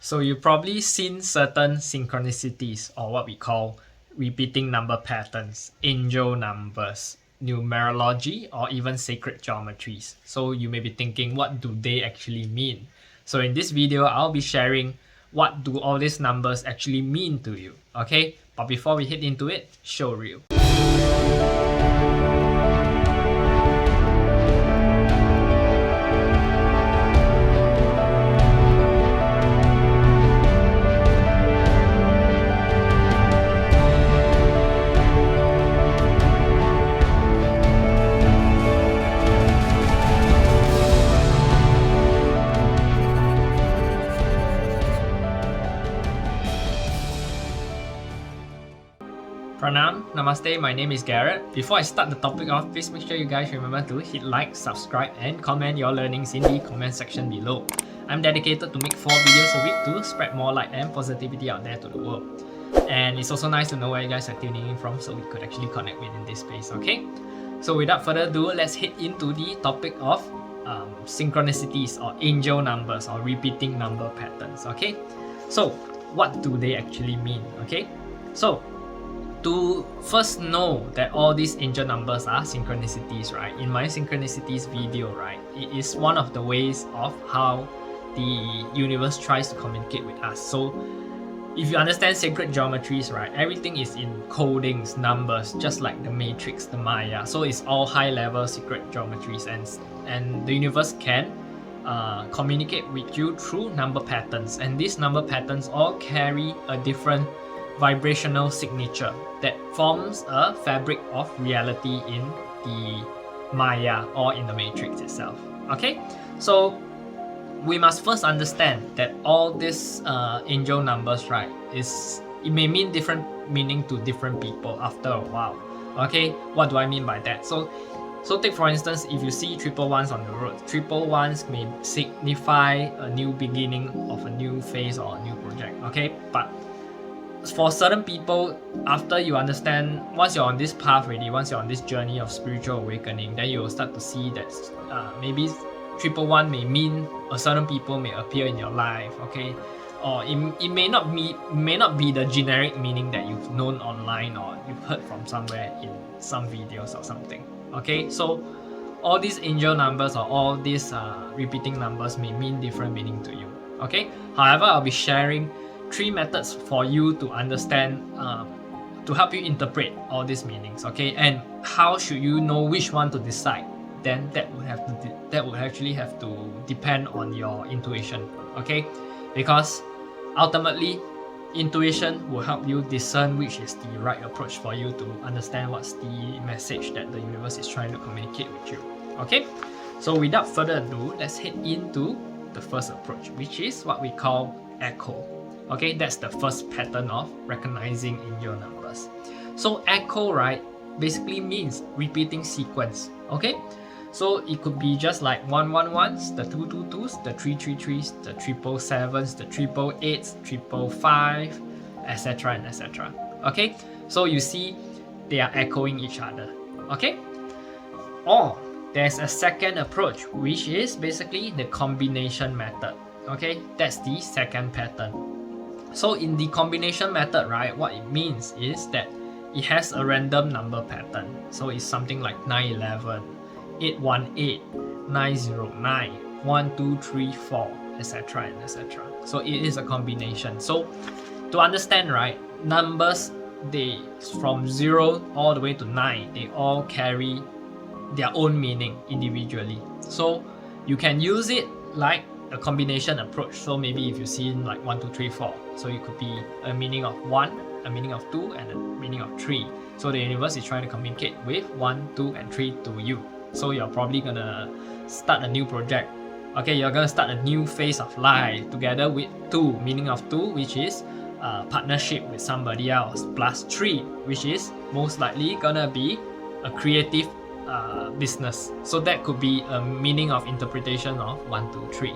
So you've probably seen certain synchronicities, or what we call repeating number patterns, angel numbers, numerology, or even sacred geometries. So you may be thinking, what do they actually mean? So in this video, I'll be sharing what do all these numbers actually mean to you, okay? But before we hit into it, show reel. Pranam, Namaste, my name is Garret. Before I start the topic off, please make sure you guys remember to hit like, subscribe, and comment your learnings in the comment section below. I'm dedicated to make 4 videos a week to spread more light and positivity out there to the world. And it's also nice to know where you guys are tuning in from so we could actually connect within this space, okay? So without further ado, let's hit into the topic of synchronicities or angel numbers or repeating number patterns, okay? So what do they actually mean, okay? So to first know that all these angel numbers are synchronicities, right? In my synchronicities video, right, it is one of the ways of how the universe tries to communicate with us. So if you understand sacred geometries, right, everything is in codings, numbers, just like the matrix, the Maya. So it's all high level secret geometries, and the universe can communicate with you through number patterns, and these number patterns all carry a different vibrational signature that forms a fabric of reality in the Maya or in the matrix itself. Okay, so we must first understand that all these angel numbers, right, it may mean different meaning to different people after a while. Okay, what do I mean by that? So take for instance, if you see triple ones on the road, triple ones may signify a new beginning of a new phase or a new project. Okay, but for certain people, after you understand, once you're on this path already, once you're on this journey of spiritual awakening, then you will start to see that maybe triple one may mean a certain people may appear in your life, okay? Or it may not be the generic meaning that you've known online or you've heard from somewhere in some videos or something, okay? So all these angel numbers or all these repeating numbers may mean different meaning to you, okay? However, I'll be sharing 3 methods for you to understand, to help you interpret all these meanings, okay? And how should you know which one to decide? Then that would actually have to depend on your intuition, okay? Because ultimately, intuition will help you discern which is the right approach for you to understand what's the message that the universe is trying to communicate with you, okay? So without further ado, let's head into the first approach, which is what we call echo. Okay, that's the first pattern of recognizing angel numbers. So echo, right, basically means repeating sequence. Okay, so it could be just like 111s, the 222s, the 333s, the 777s, the 888s, 555, etc. and etc. Okay, so you see they are echoing each other. Okay, or there's a second approach, which is basically the combination method. Okay, that's the second pattern. So in the combination method, right, what it means is that it has a random number pattern. So it's something like 911, 818, 909, 1234, etc. and etc. So it is a combination. So to understand, right, numbers, they from 0 all the way to 9, they all carry their own meaning individually. So you can use it like a combination approach. So maybe if you see like 1, 2, 3, 4, so it could be a meaning of 1, a meaning of 2, and a meaning of 3. So the universe is trying to communicate with 1, 2, and 3 to you. So you're probably gonna start a new project. Okay, you're gonna start a new phase of life together with 2, meaning of 2, which is partnership with somebody else, plus 3, which is most likely gonna be a creative business. So that could be a meaning of interpretation of 1, 2, 3.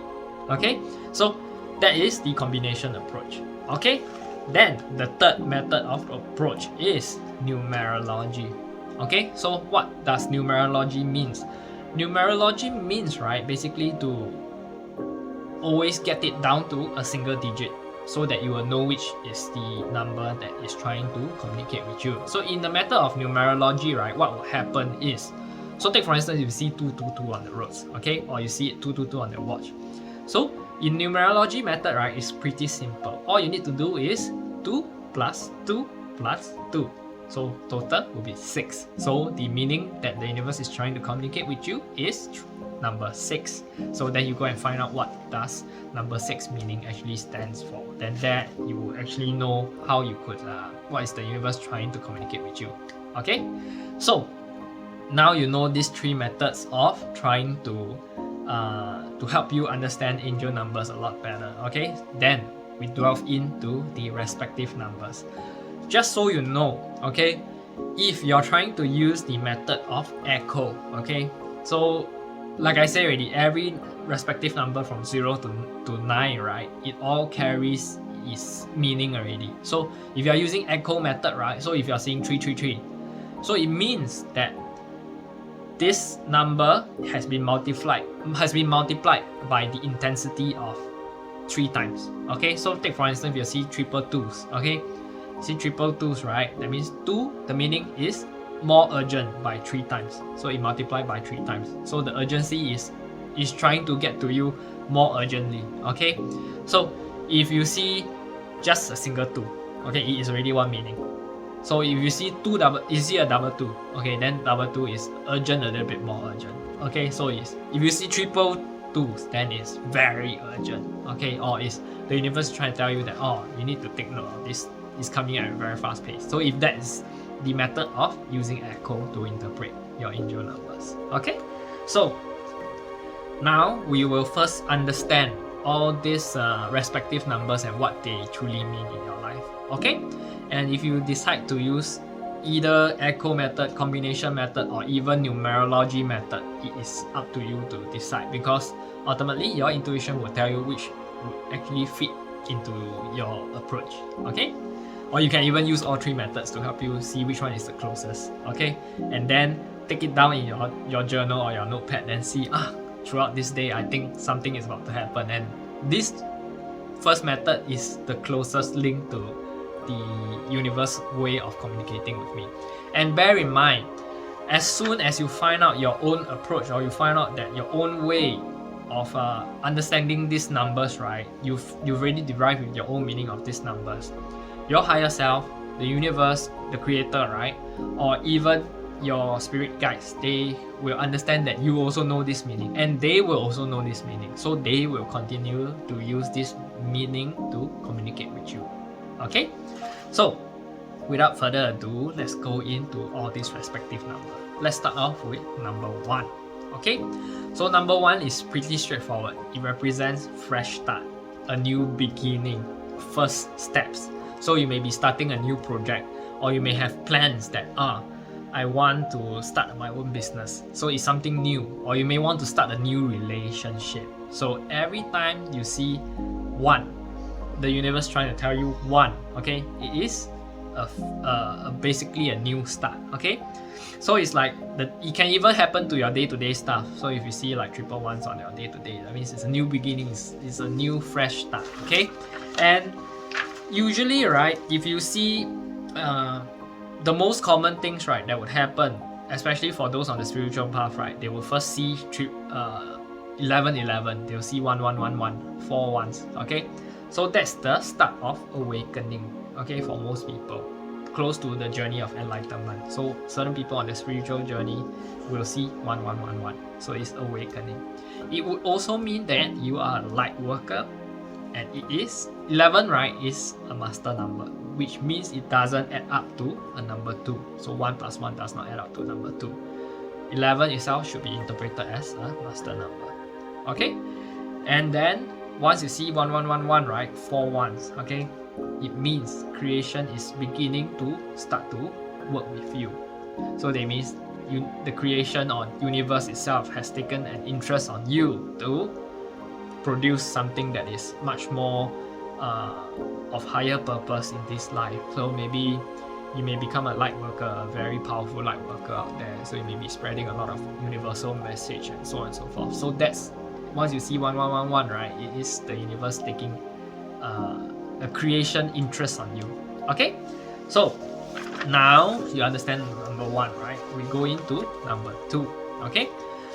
Okay, so that is the combination approach. Okay, then the third method of approach is numerology. Okay, so what does numerology means? Numerology means, right, basically to always get it down to a single digit so that you will know which is the number that is trying to communicate with you. So in the matter of numerology, right, what will happen is, so take for instance, you see 222 on the roads, okay, or you see it 222 on the watch. So in numerology method, right, it's pretty simple. All you need to do is 2 plus 2 plus 2. So total will be 6. So the meaning that the universe is trying to communicate with you is number 6. So then you go and find out what does number 6 meaning actually stands for. Then that you will actually know how you could, what is the universe trying to communicate with you. Okay? So now you know these 3 methods of trying to help you understand angel numbers a lot better. Okay? Then we delve into the respective numbers. Just so you know, okay, if you're trying to use the method of echo, okay, so like I said already, every respective number from 0 to 9, right, it all carries its meaning already. So if you're using echo method, right, so if you're seeing 333, so it means that this number has been multiplied by the intensity of 3 times. Okay, so take for instance, if you see triple twos, okay, see triple twos, right, that means 2, the meaning is more urgent by 3 times. So it multiplied by 3 times. So the urgency is trying to get to you more urgently. Okay, so if you see just a single 2, okay, it is already one meaning. So if you see you see a double 2, okay, then double 2 is urgent, a little bit more urgent. Okay, so if you see triple 2s, then it's very urgent. Okay, or is the universe trying to tell you that, oh, you need to take note of this, is coming at a very fast pace. So if that is the method of using echo to interpret your angel numbers. Okay, so now we will first understand all these respective numbers and what they truly mean in your life. Okay, and if you decide to use either echo method, combination method, or even numerology method, it is up to you to decide, because ultimately your intuition will tell you which would actually fit into your approach. Okay, or you can even use all 3 methods to help you see which one is the closest. Okay, and then take it down in your journal or your notepad and see, throughout this day I think something is about to happen, and this first method is the closest link to the universe way of communicating with me. And bear in mind, as soon as you find out your own approach, or you find out that your own way of understanding these numbers, right, you've already derived your own meaning of these numbers. Your higher self, the universe, the creator, right, or even your spirit guides, they will understand that you also know this meaning, and they will also know this meaning. So they will continue to use this meaning to communicate with you. Okay, so without further ado, let's go into all these respective numbers. Let's start off with number 1. Okay, so number 1 is pretty straightforward. It represents fresh start, a new beginning, first steps. So you may be starting a new project, or you may have plans that I want to start my own business. So it's something new, or you may want to start a new relationship. So every time you see 1, the universe trying to tell you 1, okay, it is basically a new start. Okay, so it's like it can even happen to your day-to-day stuff. So if you see like triple ones on your day-to-day, that means it's a new beginning, it's a new fresh start. Okay, and usually, right, if you see the most common things, right, that would happen, especially for those on the spiritual path, right, they will first see 1111, they'll see 1111, 4 ones. Okay, so that's the start of awakening. Okay, for most people close to the journey of enlightenment. So certain people on the spiritual journey will see 1111, so it's awakening. It would also mean that you are a light worker, and it is 11, right, is a master number, which means it doesn't add up to a number 2. So 1 plus 1 does not add up to number 2. 11 itself should be interpreted as a master number. Okay, and then once you see 1111, right, 4 ones, okay, it means creation is beginning to start to work with you. So that means the creation or universe itself has taken an interest on you to produce something that is much more of higher purpose in this life. So maybe you may become a light worker, a very powerful light worker out there. So you may be spreading a lot of universal message and so on and so forth. So that's once you see 1111, right, it is the universe taking a creation interest on you. Okay, so now you understand number 1, right? We go into number 2. Okay,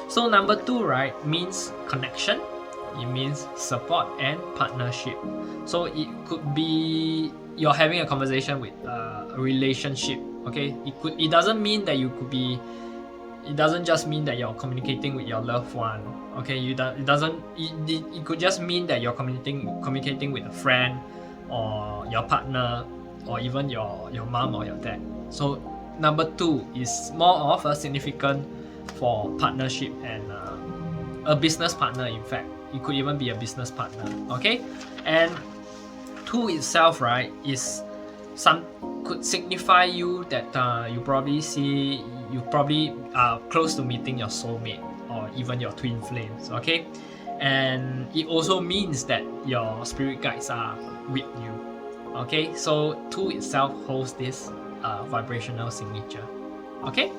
so number 2, right, means connection. It means support and partnership. So it could be you're having a conversation with a relationship. Okay, it doesn't mean that you could be. It doesn't just mean that you're communicating with your loved one. Okay, it could just mean that you're communicating with a friend or your partner or even your mom or your dad. So number 2 is more of a significant for partnership and a business partner. In fact, it could even be a business partner. Okay, and 2 itself, right, is could signify you that you probably are close to meeting your soulmate or even your twin flames. Okay, and it also means that your spirit guides are with you. Okay, so 2 itself holds this vibrational signature. Okay,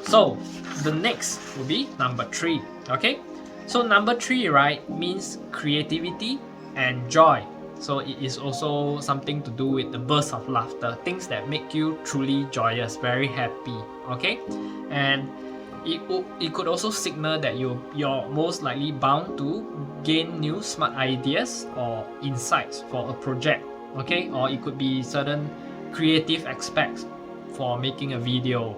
so the next will be number 3. Okay, so number 3, right, means creativity and joy. So it is also something to do with the burst of laughter, things that make you truly joyous, very happy. Okay, and it could also signal that you're most likely bound to gain new smart ideas or insights for a project. Okay, or it could be certain creative aspects for making a video,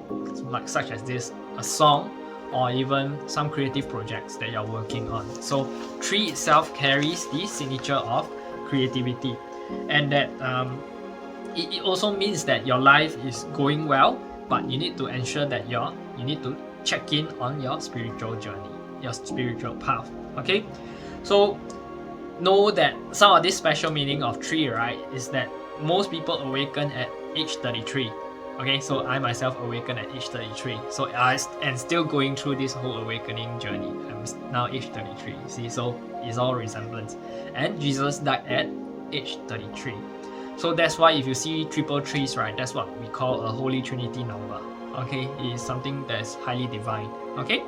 like such as this, a song, or even some creative projects that you're working on. So 3 itself carries the signature of creativity, and that it also means that your life is going well, but you need to ensure that you need to check in on your spiritual journey, your spiritual path. Okay, so know that some of this special meaning of 3, right, is that most people awaken at age 33. Okay, so I myself awakened at age 33. So I am still going through this whole awakening journey. I'm now age 33. You see, so it's all resemblance. And Jesus died at age 33. So that's why if you see 333s, right, that's what we call a Holy Trinity number. Okay, it is something that is highly divine. Okay,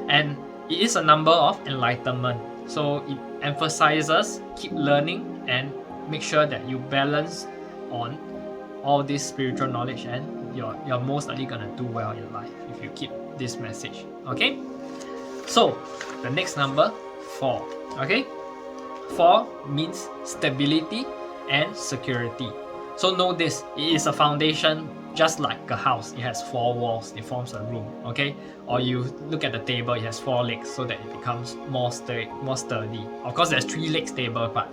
and it is a number of enlightenment. So it emphasizes keep learning and make sure that you balance on all this spiritual knowledge, and you're most likely gonna do well in life if you keep this message. Okay, so the next number, 4. Okay, 4 means stability and security. So know this, it is a foundation just like a house. It has 4 walls, it forms a room. Okay, or you look at the table, it has 4 legs so that it becomes more sturdy. Of course there's 3 legs table, but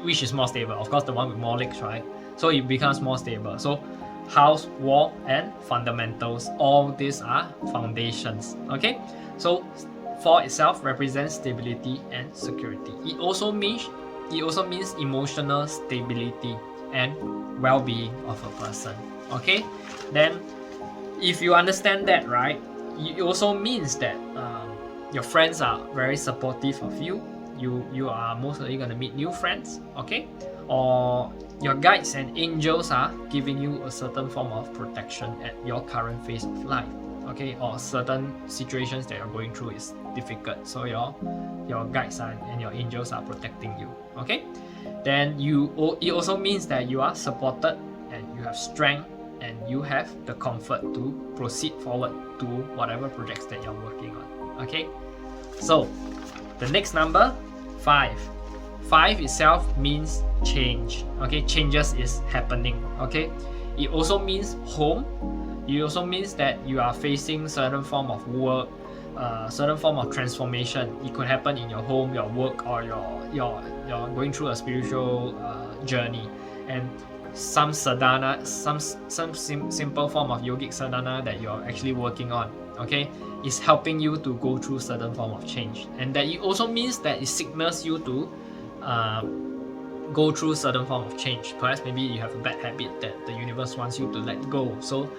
which is more stable? Of course the one with more legs, right? So it becomes more stable. So house, wall, and fundamentals, all these are foundations. Okay, so 4 itself represents stability and security. It also means emotional stability and well-being of a person. Okay, then if you understand that, right, it also means that your friends are very supportive of you. You are most likely going to meet new friends. Okay, or your guides and angels are giving you a certain form of protection at your current phase of life. Okay, or certain situations that you're going through is difficult, so your guides and your angels are protecting you. Okay, then it also means that you are supported and you have strength and you have the comfort to proceed forward to whatever projects that you're working on. Okay, so the next number, 5. 5 itself means change. Okay, changes is happening. Okay, it also means home. It also means that you are facing certain form of work, certain form of transformation. It could happen in your home, your work, or you're going through a spiritual journey, and some sadhana, some simple form of yogic sadhana that you're actually working on. Okay, is helping you to go through certain form of change, and that it also means that it signals you to go through certain form of change. Perhaps maybe you have a bad habit that the universe wants you to let go. So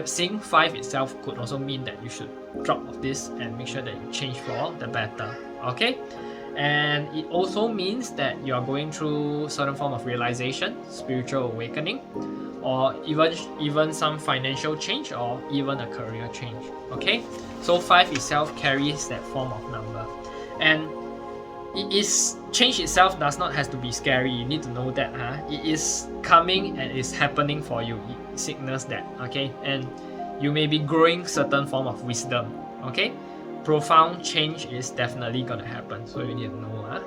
seeing 5 itself could also mean that you should drop off this and make sure that you change for the better. Okay, and it also means that you are going through certain form of realization, spiritual awakening, or even some financial change, or even a career change. Okay, so 5 itself carries that form of number. And change itself does not have to be scary. You need to know that it is coming and it's happening for you. It signals that, okay? And you may be growing certain form of wisdom, okay? Profound change is definitely gonna happen, so you need to know.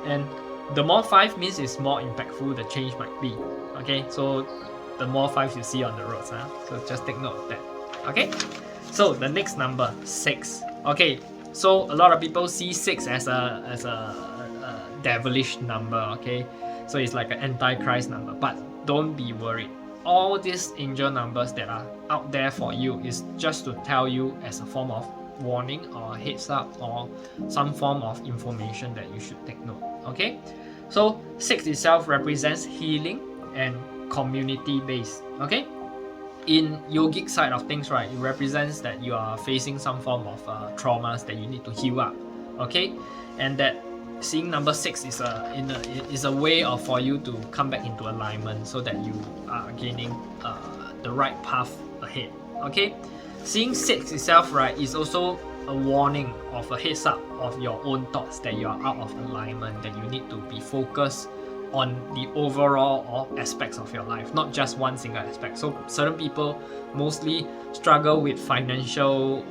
And the more 5 means it's more impactful the change might be, okay? So the more 5s you see on the roads, so just take note of that, okay? So the next number, 6, okay? So a lot of people see 6 as a devilish number, okay? So it's like an antichrist number, but don't be worried. All these angel numbers that are out there for you is just to tell you as a form of warning or heads up or some form of information that you should take note, okay? So 6 itself represents healing and community based, okay? In yogic side of things, right, it represents that you are facing some form of traumas that you need to heal up, okay? And that seeing number 6 is a way of for you to come back into alignment so that you are gaining the right path ahead, okay? Seeing 6 itself, right, is also a warning of a heads up of your own thoughts that you are out of alignment, that you need to be focused on the overall aspects of your life, not just one single aspect. So certain people mostly struggle with financial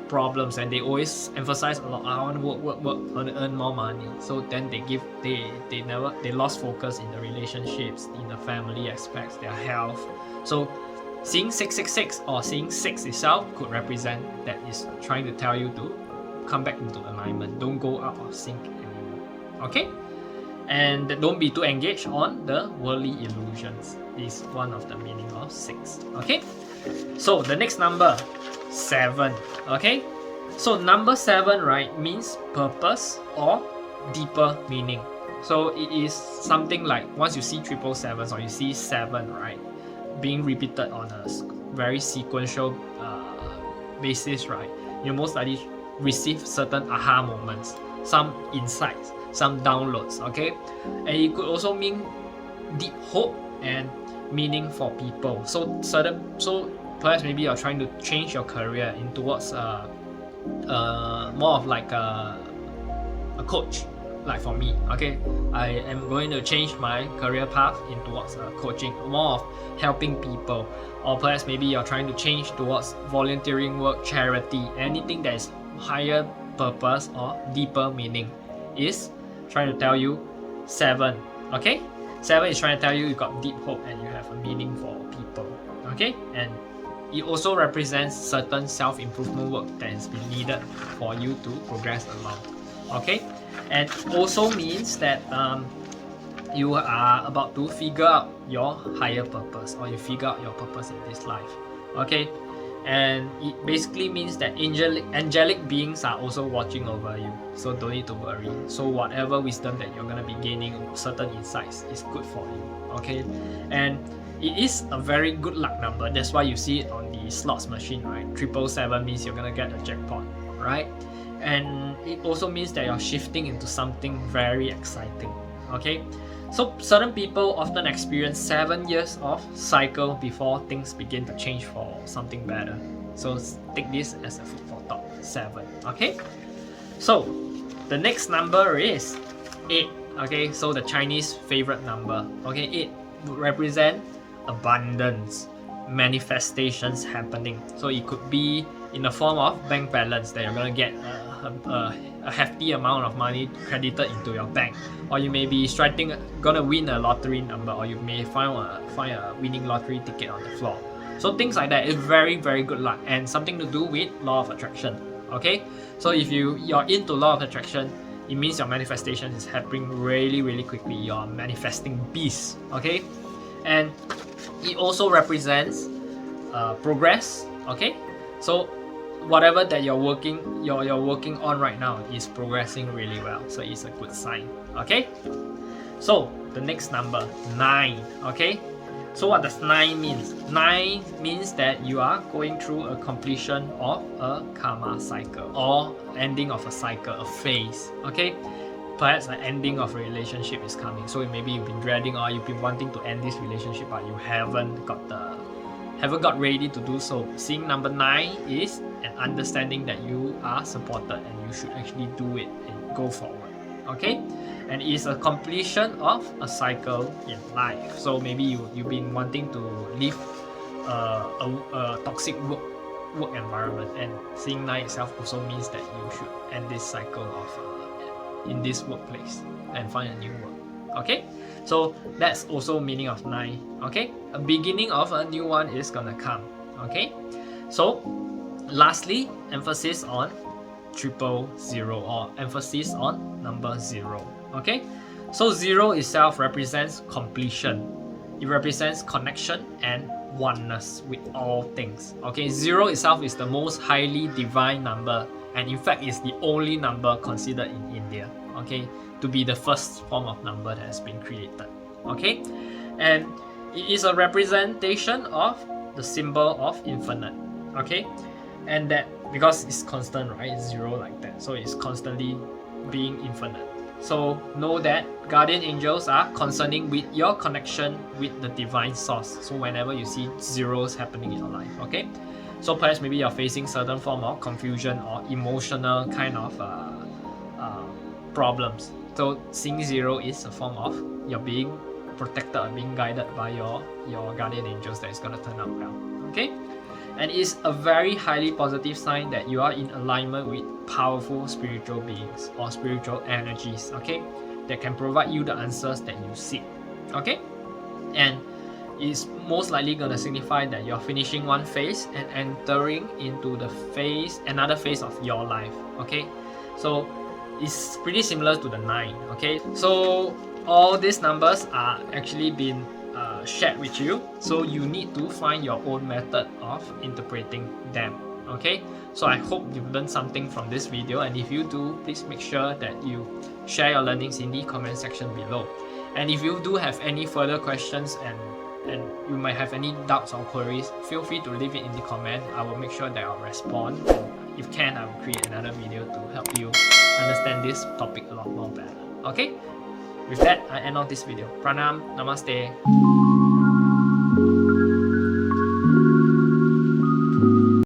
problems, and they always emphasize a lot, I want to work, I want to earn more money. So then they lost focus in the relationships, in the family aspects, their health. So seeing 666 or seeing 6 itself could represent that is trying to tell you to come back into alignment. Don't go out of sync anymore, okay? And don't be too engaged on the worldly illusions is one of the meaning of 6, okay? So the next number, 7, okay? So number 7, right, means purpose or deeper meaning. So it is something like once you see 777 or you see 7, right, being repeated on a very sequential basis, right, you most likely receive certain aha moments, some insights, some downloads, okay? And it could also mean deep hope and meaning for people. So perhaps maybe you're trying to change your career in towards more of like a coach, like for me, okay? I am going to change my career path in towards coaching, more of helping people. Or perhaps maybe you're trying to change towards volunteering work, charity, anything that is higher purpose or deeper meaning is trying to tell you 7, okay? 7 is trying to tell you got deep hope and you have a meaning for people, okay? And it also represents certain self-improvement work that has been needed for you to progress along, okay? And also means that you are about to figure out your higher purpose, or you figure out your purpose in this life, okay? And it basically means that angelic beings are also watching over you, so don't need to worry. So whatever wisdom that you're going to be gaining, certain insights, is good for you, okay? And it is a very good luck number. That's why you see it on the slots machine, right? 777 means you're going to get a jackpot, right? And it also means that you're shifting into something very exciting, okay? So certain people often experience 7 years of cycle before things begin to change for something better. So take this as a food for thought, 7, okay? So the next number is 8, okay? So the Chinese favorite number, okay? 8 would represent abundance, manifestations happening. So it could be in the form of bank balance that you're gonna get a hefty amount of money credited into your bank, or you may be gonna win a lottery number, or you may find a winning lottery ticket on the floor. So things like that is very, very good luck and something to do with law of attraction, okay? So if you're into law of attraction, it means your manifestation is happening really, really quickly. You're manifesting peace, okay? And it also represents progress, okay? So whatever that you're working on right now is progressing really well, so it's a good sign, okay? So the next number, 9, okay? So what does 9 means? 9 means that you are going through a completion of a karma cycle, or ending of a cycle, a phase, okay? Perhaps an ending of a relationship is coming, so maybe you've been dreading or you've been wanting to end this relationship, but you haven't got ready to do so. Seeing number 9 is an understanding that you are supported and you should actually do it and go forward. Okay, and it's a completion of a cycle in life. So maybe you've been wanting to leave a toxic work environment, and seeing 9 itself also means that you should end this cycle of in this workplace and find a new work. Okay, so that's also meaning of 9. Okay, a beginning of a new one is gonna come. Okay, so lastly, emphasis on 000, or emphasis on number 0. Okay, so 0 itself represents completion. It represents connection and oneness with all things. Okay, 0 itself is the most highly divine number, and in fact is the only number considered in India, okay, to be the first form of number that has been created. Okay, and it is a representation of the symbol of infinite. Okay, and that because it's constant, right? It's 0 like that, so it's constantly being infinite. So know that guardian angels are concerning with your connection with the divine source. So whenever you see zeros happening in your life, okay, so perhaps maybe you're facing certain form of confusion or emotional kind of problems. So seeing 0 is a form of you're being protected or being guided by your guardian angels that is going to turn out well. Okay, and it's a very highly positive sign that you are in alignment with powerful spiritual beings or spiritual energies, okay, that can provide you the answers that you seek. Okay, and it's most likely going to signify that you're finishing one phase and entering into the another phase of your life. Okay, so it's pretty similar to the 9. Okay, so all these numbers are actually been shared with you, so you need to find your own method of interpreting them. Okay, so I hope you've learned something from this video, and if you do, please make sure that you share your learnings in the comment section below. And if you do have any further questions and you might have any doubts or queries, feel free to leave it in the comment. I will make sure that I'll respond, and if can, I will create another video to help you understand this topic a lot more better. Okay, with that, I end off this video. Pranam, Namaste.